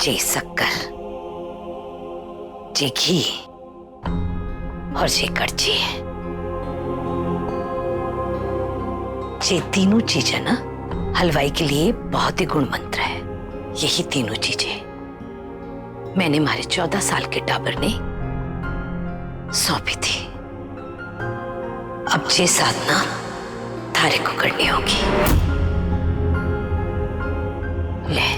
जे शक्कर, जे घी और जे कड़ची है, ये तीनों चीजें ना हलवाई के लिए बहुत ही गुण मंत्र है। यही तीनों चीजें मैंने हमारे 14 साल के टाबर ने सौंपी थी। अब ये साधना थारे को करनी होगी। ले,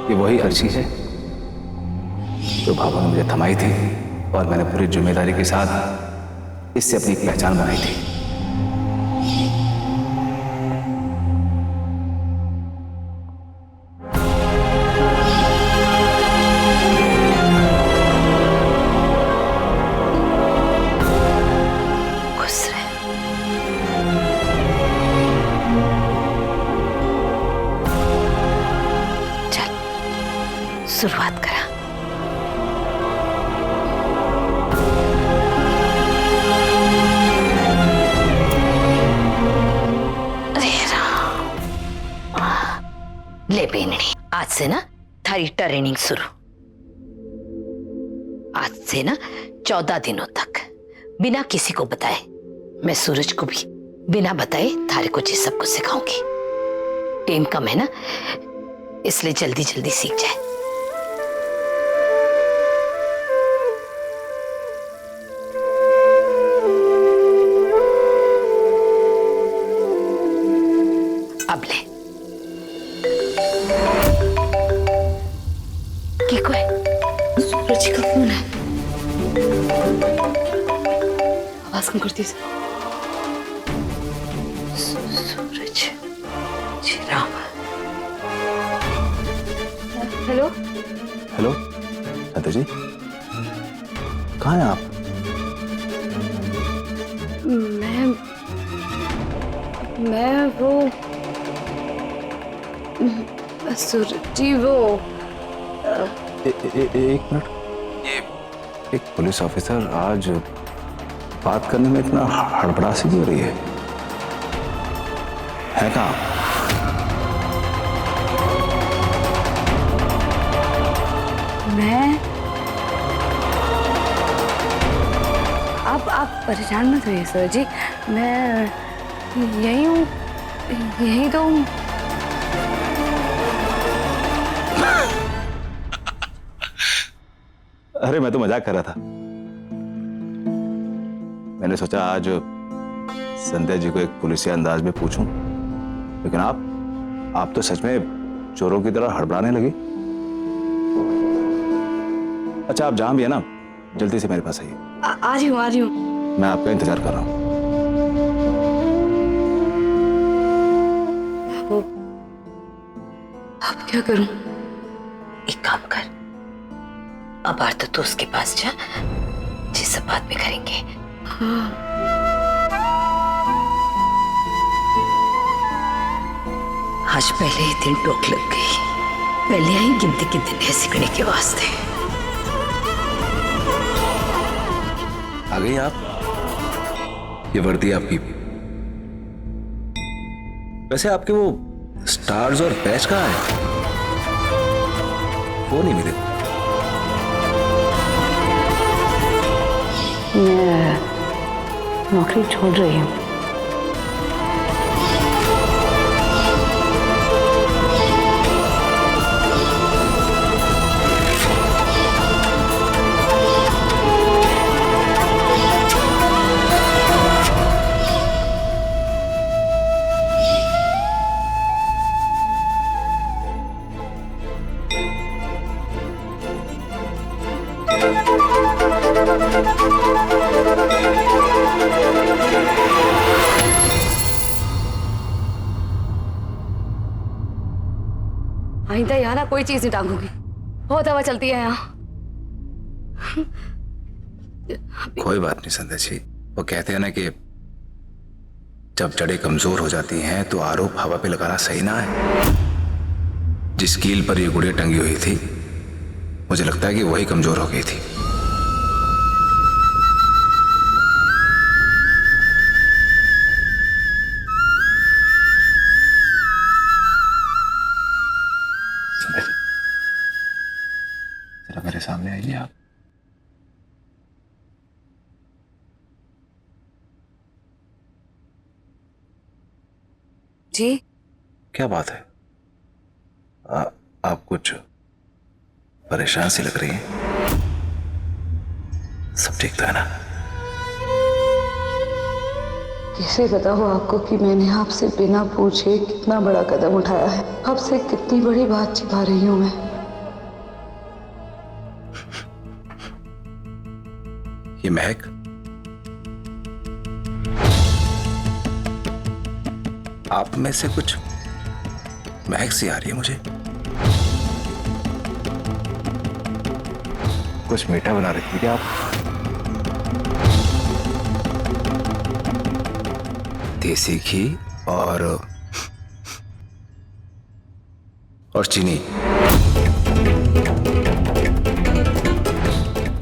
ये वही अर्जी है जो बाबा ने मुझे थमाई थी और मैंने पूरी जिम्मेदारी के साथ इससे अपनी पहचान बनाई थी। खुश रहे। चल शुरुआत करा। ले बेनड़ी, आज से ना थारी ट्रेनिंग शुरू। आज से ना 14 दिनों तक बिना किसी को बताए, मैं सूरज को भी बिना बताए थारे को ये सब कुछ सिखाऊंगी। टाइम कम है ना, इसलिए जल्दी जल्दी सीख जाए। अब ले की कोई सूरज का फोन है। आवाज कम करती है। सूरज जी राम। हेलो हेलो शांता जी, कहाँ हैं आप? मैं वो सूरज जी वो एक मिनट, ये एक पुलिस ऑफिसर आज बात करने में इतना हड़बड़ासी क्यों हो रही है कहाँ? मैं आप परेशान मत होइए सर जी, मैं यही हूँ, यही तो हूँ। अरे मैं तो मजाक कर रहा था। मैंने सोचा आज संध्या जी को एक पुलिसिया अंदाज में पूछूं, लेकिन आप तो सच में चोरों की तरह हड़बड़ाने लगी। अच्छा, आप जहां भी है ना, जल्दी से मेरे पास आइए। आ रही हूँ। मैं आपका इंतजार कर रहा हूँ। अब क्या करूं? एक काम कर, अब आर तो तू उसके पास जा, जिस सब बात में करेंगे। हाँ। आज पहले ही दिन टोक लग गई। पहले आई गिनती के दिन है सिकड़े के वास्ते। आ गई आप? ये वर्दी आपकी। वैसे आपके वो स्टार्स और बैच कहाँ है? वो नहीं मिले। मैं नौकरी छोड़ रही हूँ। आइंदा यहाँ ना कोई चीज नहीं टांगूंगी, बहुत हवा चलती है यहाँ। कोई बात नहीं संध्या जी, वो कहते हैं ना कि जब जड़ें कमजोर हो जाती हैं तो आरोप हवा पे लगाना सही ना है। जिस कील पर ये गुड़िया टंगी हुई थी, मुझे लगता है कि वही कमजोर हो गई थी। जरा मेरे सामने आइए आप। जी क्या बात है? आप कुछ परेशान सी लग रही हैं। सब ठीक तो है ना? कैसे बताऊँ आपको कि मैंने आपसे बिना पूछे कितना बड़ा कदम उठाया है, आपसे कितनी बड़ी बात छिपा रही हूँ मैं। ये महक, आप में से कुछ महक सी आ रही है मुझे। कुछ मीठा बना रही थी क्या आप? देसी घी और चीनी,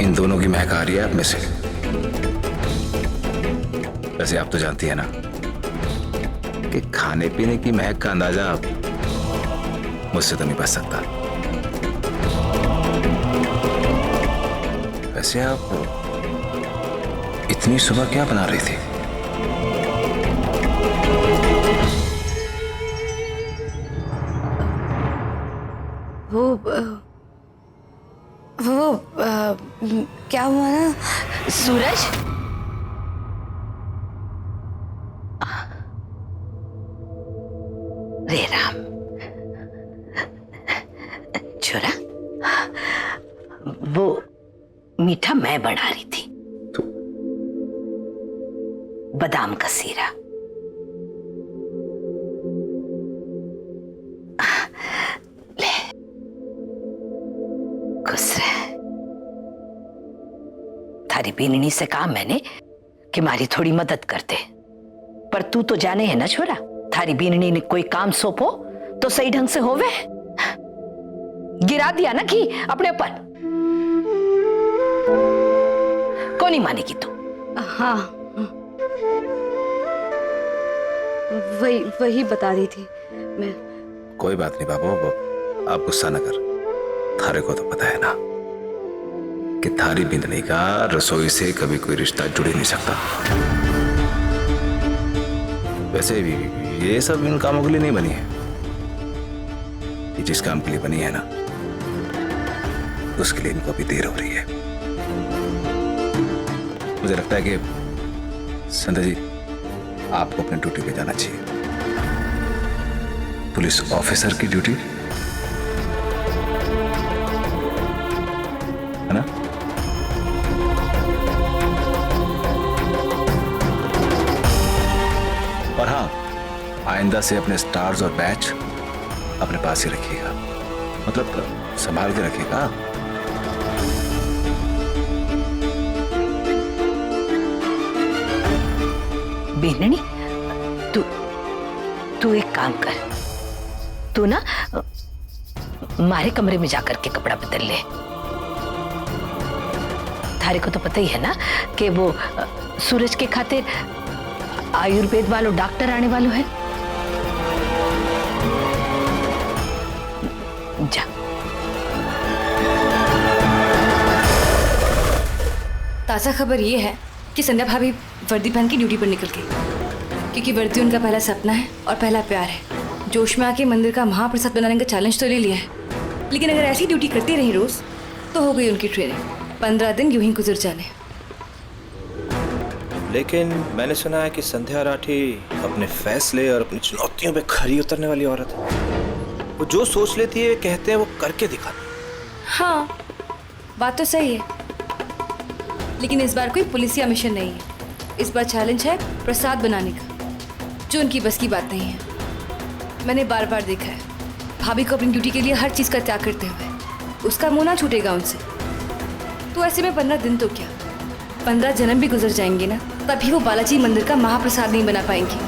इन दोनों की महक आ रही है आप में से। वैसे आप तो जानती है ना कि खाने पीने की महक का अंदाजा मुझसे तो नहीं बच सकता। वैसे आप इतनी सुबह क्या बना रही थी? वो क्या हुआ ना सूरज, रे राम, छोरा, वो मीठा मैं बना रही थी, बादाम का सीरा। ले, खुश रह। थारी बीननी से कहा मैंने कि मारी थोड़ी मदद कर दे, पर तू तो जाने है ना छोरा, थारी बीननी ने कोई काम सौंपो तो सही ढंग से होवे। गिरा दिया ना कि अपने ऊपर, कौन नहीं मानेगी तू? हाँ, वही बता रही थी मैं। कोई बात नहीं बाबू, आप गुस्सा न कर। थारे को तो पता है ना कि थारी बिंदनी का रसोई से कभी कोई रिश्ता जुड़ ही नहीं सकता। वैसे भी ये सब इन कामों के लिए नहीं बनी है। ये जिस काम के लिए बनी है ना, उसके लिए इनको अभी देर हो रही है। मुझे लगता है कि संध्या जी, आपको अपनी ड्यूटी पे जाना चाहिए। पुलिस ऑफिसर की ड्यूटी है ना? और हाँ, आइंदा से अपने स्टार्स और बैच अपने पास ही रखिएगा, मतलब संभाल के रखिएगा। बीननी, तू एक काम कर, तू ना हमारे कमरे में जाकर के कपड़ा बदल ले। थारे को तो पता ही है ना कि वो सूरज के खातिर आयुर्वेद वालों डॉक्टर आने वालों है। जा। ताज़ा खबर ये है कि संध्या भाभी वर्दी पहन के ड्यूटी पर निकल गई, क्योंकि वर्दी उनका पहला सपना है और पहला प्यार है। जोश में आके मंदिर का महाप्रसाद बनाने का चैलेंज तो ले लिया है, लेकिन अगर ऐसी ड्यूटी करती रही रोज तो हो गई उनकी ट्रेनिंग। 15 दिन यूं ही गुजर जाने। लेकिन मैंने सुना है कि संध्या राठी अपने फैसले और अपनी चुनौतियों पे खरी उतरने वाली औरत है। वो जो सोच लेती है कहते हैं वो करके दिखाती है। हाँ, बात तो सही है, लेकिन इस बार कोई पुलिसिया मिशन नहीं है। इस बार चैलेंज है प्रसाद बनाने का, जो उनकी बस की बात नहीं है। मैंने बार बार देखा है भाभी को अपनी ड्यूटी के लिए हर चीज़ का त्याग करते हुए। उसका मुंह ना छूटेगा उनसे। तो ऐसे में 15 दिन तो क्या, 15 जन्म भी गुजर जाएंगे ना, तभी वो बालाजी मंदिर का महाप्रसाद नहीं बना पाएंगी।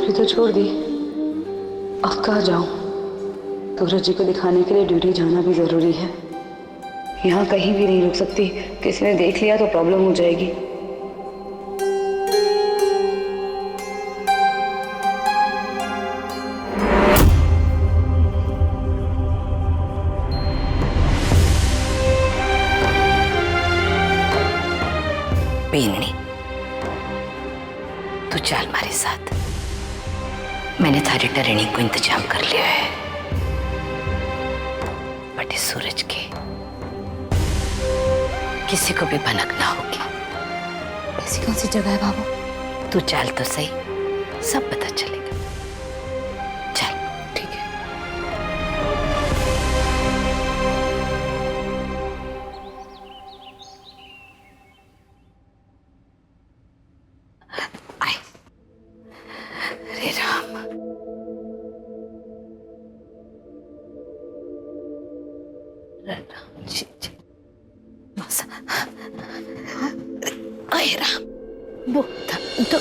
ड्यूटी तो छोड़ दी, अब कहाँ जाऊं? सूरज जी को दिखाने के लिए ड्यूटी जाना भी जरूरी है। यहाँ कहीं भी नहीं रुक सकती, किसी ने देख लिया तो प्रॉब्लम हो जाएगी। बेननी, तू चल हमारे साथ। मैंने थारी ट्रेनिंग को इंतजाम कर लिया है, बट इस सूरज के किसी को भी भनक ना होगी। ऐसी कौन सी जगह है बाबू? तू चल तो सही, सब पता चलेगा। चल। ठीक है। आए। रे राम, राम जी जी। मासा, आए राम, वो तो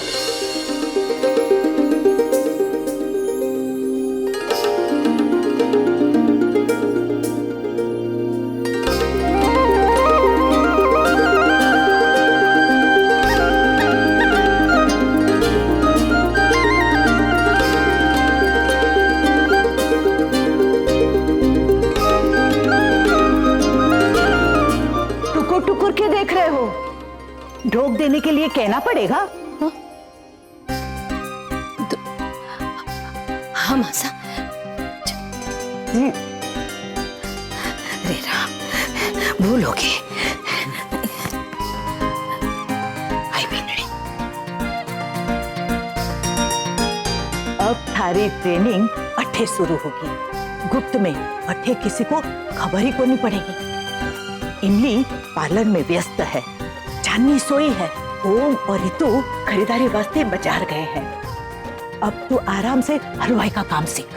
टुकुर टुकुर के देख रहे हो? ढोक देने के लिए कहना पड़ेगा। हाँ मासा। रे राम, भूल हो गई। आई बेनड़ी, अब थारी ट्रेनिंग अठे शुरू होगी, गुप्त में। अठे किसी को खबर ही को नहीं पड़ेगी। इमली पार्लर में व्यस्त है, चांदनी सोई है, ओम और रितु खरीदारी वास्ते बाजार गए हैं। अब तू आराम से हलवाई का काम सीख।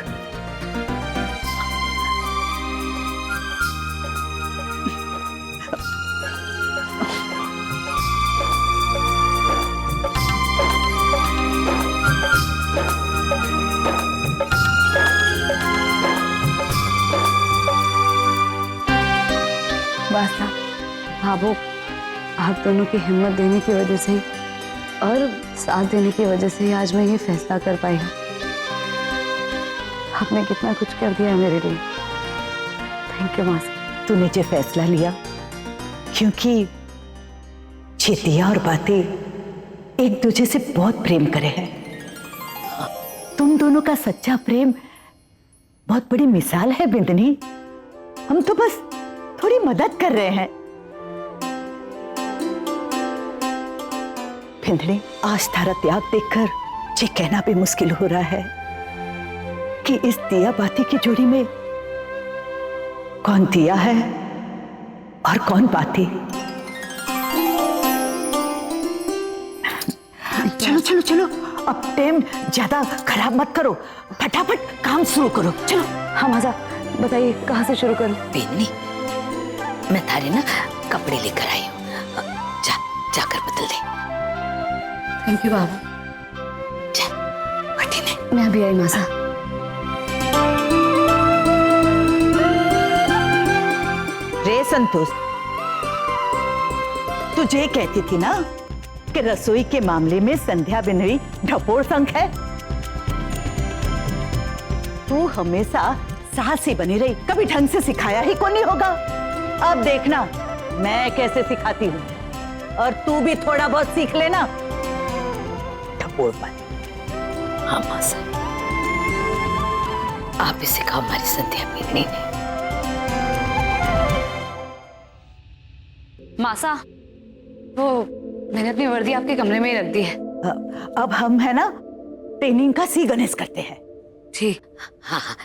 वास्ता भाभो, आप दोनों की हिम्मत देने की वजह से ही और साथ देने की वजह से ही आज मैं ये फैसला कर पाई हूँ। आपने कितना कुछ कर दिया है मेरे लिए। थैंक यू मासा। तूने जो फैसला लिया, क्योंकि चेतिया और बातें एक दूसरे से बहुत प्रेम करे हैं। तुम दोनों का सच्चा प्रेम बहुत बड़ी मिसाल है बिंदनी। हम तो बस थोड़ी मदद कर रहे हैं। बिंदनी, आज थारा त्याग देखकर ये कहना भी मुश्किल हो रहा है कि इस दिया बाती की जोड़ी में कौन दिया है और कौन बाती। चलो चलो चलो, अब टाइम ज्यादा खराब मत करो, फटाफट काम शुरू करो। चलो। हाँ मासा, बताइए कहाँ से शुरू करूँ? बेननी, मैं थारे ना कपड़े लेकर आई हूँ, जाकर बदल दे। थैंक यू बाबू। चल, हटी ने। मैं अभी आई मासा। रे संतोष, तुझे कहती थी ना कि रसोई के मामले में संध्या बिनरी ढपोर संख है। तू हमेशा साहसी बनी रही, कभी ढंग से सिखाया ही कौन नहीं होगा। अब देखना मैं कैसे सिखाती हूँ, और तू भी थोड़ा बहुत सीख लेना। ढपोर बन। हाँ मासा, आप ही सिखाओ हमारी संध्या बिनरी ने। मासा, वो मैंने अपनी वर्दी आपके कमरे में ही रख दी है। अब हम है ना ट्रेनिंग का सी गणेश करते हैं। ठीक। हाँ हाँ।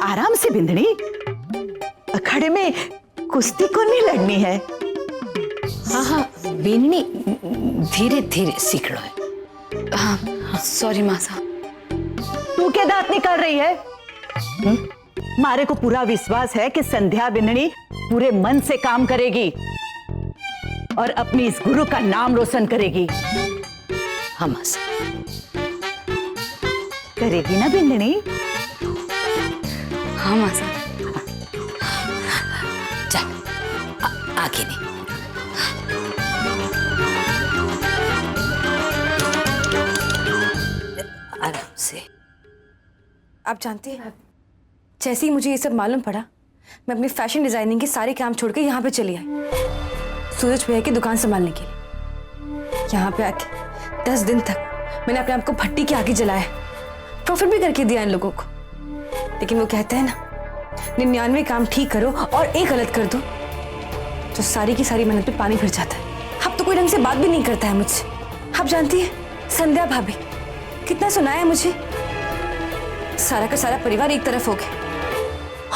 आराम से बिंदनी, अखाड़े में कुश्ती को नहीं लड़नी है। हाँ हाँ बेननी, धीरे धीरे सीख लो। हाँ सॉरी मासा। तू क्या दांत निकाल रही है? मारे को पूरा विश्वास है कि संध्या बिन्नी पूरे मन से काम करेगी और अपनी इस गुरु का नाम रोशन करेगी। हाँ मासा। करेगी ना बिन्नी? हाँ मासा। चल आगे नहीं। आराम से। आप जानती हैं, जैसे ही मुझे ये सब मालूम पड़ा, मैं अपनी फैशन डिजाइनिंग के सारे काम छोड़ के यहाँ पे चली आई, सूरज भैया की दुकान संभालने के लिए। यहाँ पे आके 10 दिन तक मैंने अपने आप को भट्टी के आगे जलाया, प्रॉफिट भी करके दिया इन लोगों को। लेकिन वो कहते हैं ना, 99 काम ठीक करो और एक गलत कर दो तो सारी की सारी मेहनत पे पानी फिर जाता है। अब तो कोई ढंग से बात भी नहीं करता है मुझसे। आप जानती है, संध्या भाभी कितना सुनाया है मुझे। सारा का सारा परिवार एक तरफ हो गया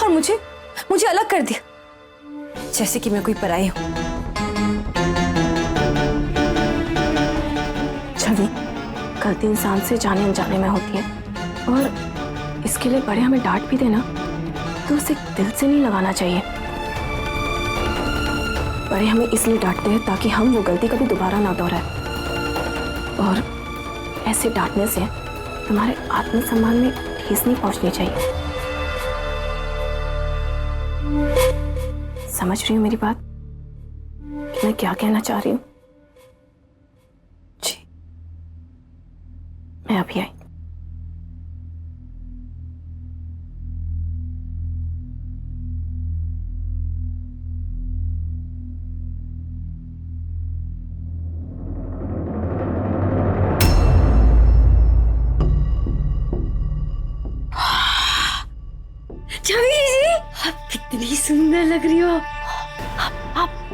और मुझे अलग कर दिया, जैसे कि मैं कोई पराई हूं। छवि, गलती इंसान से जाने अनजाने में होती है और इसके लिए बड़े हमें डांट भी देना तो उसे दिल से नहीं लगाना चाहिए। बड़े हमें इसलिए डांटते हैं ताकि हम वो गलती कभी दोबारा ना दोहराएं, और ऐसे डांटने से हमारे आत्मसम्मान में ठेस नहीं पहुंचनी चाहिए। समझ रही हूँ मेरी बात कि मैं क्या कहना चाह रही हूँ? जी। मैं अभी आई। कितनी सुंदर लग रही हो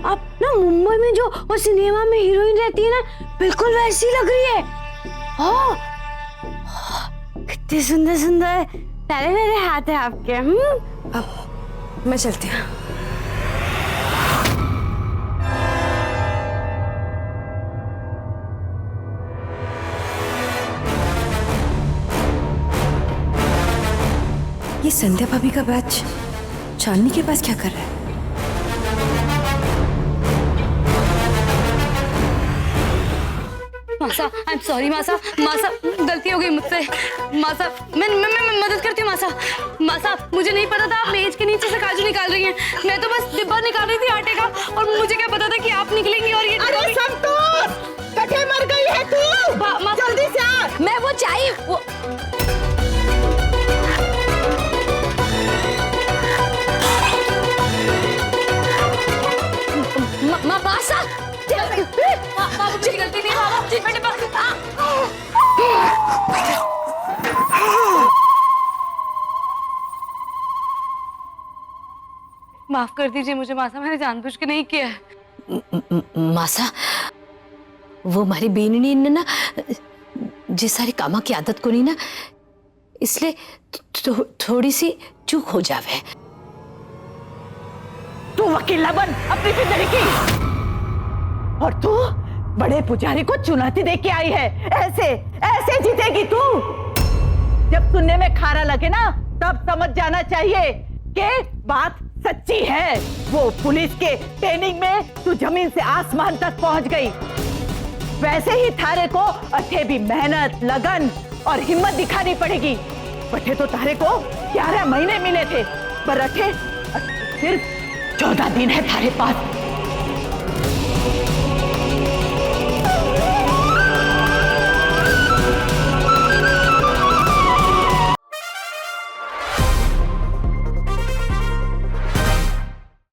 आप ना। मुंबई में जो वो सिनेमा में हीरोइन रहती है ना, बिल्कुल वैसी लग रही है। कितनी सुंदर सुंदर प्यारे मेरे हाथ है आपके। अब मैं चलती हूँ। ये संध्या भाभी का बैच चांदनी के पास क्या कर रहा है? मासा, आई एम सॉरी मासा। मासा, गलती हो गई मुझसे। मासा, मैं मदद करती हूँ मासा। मासा, मुझे नहीं पता था आप मेज के नीचे से काजू निकाल रही हैं। मैं तो बस डिब्बा निकाल रही थी आटे का, और मुझे क्या पता था कि आप निकलेंगी। और ये अरे संतोष, कटे मर गई है तू। जल्दी से आ। मैं वो चाहिए वो। मासा, मुझे गलती नहीं। माफ कर दीजिए मुझे मासा, मैंने जानबूझ के नहीं किया है। मासा, वो हमारी बेननी ने ना जिस सारी कामा की आदत को नहीं ना, इसलिए थोड़ी सी चूक हो जावे। तू वकीला बन अपनी जिंदगी की, और तू बड़े पुजारी को चुनौती दे के आई है। ऐसे जीतेगी तू। जब सुनने में खारा लगे ना, तब समझ जाना चाहिए कि बात सच्ची है। वो पुलिस के ट्रेनिंग में तू जमीन से आसमान तक पहुंच गई। वैसे ही थारे को अठे भी मेहनत, लगन और हिम्मत दिखानी पड़ेगी। बटे तो थारे को 11 महीने मिले थे, पर अठे सिर्फ 14 दिन है थारे पास।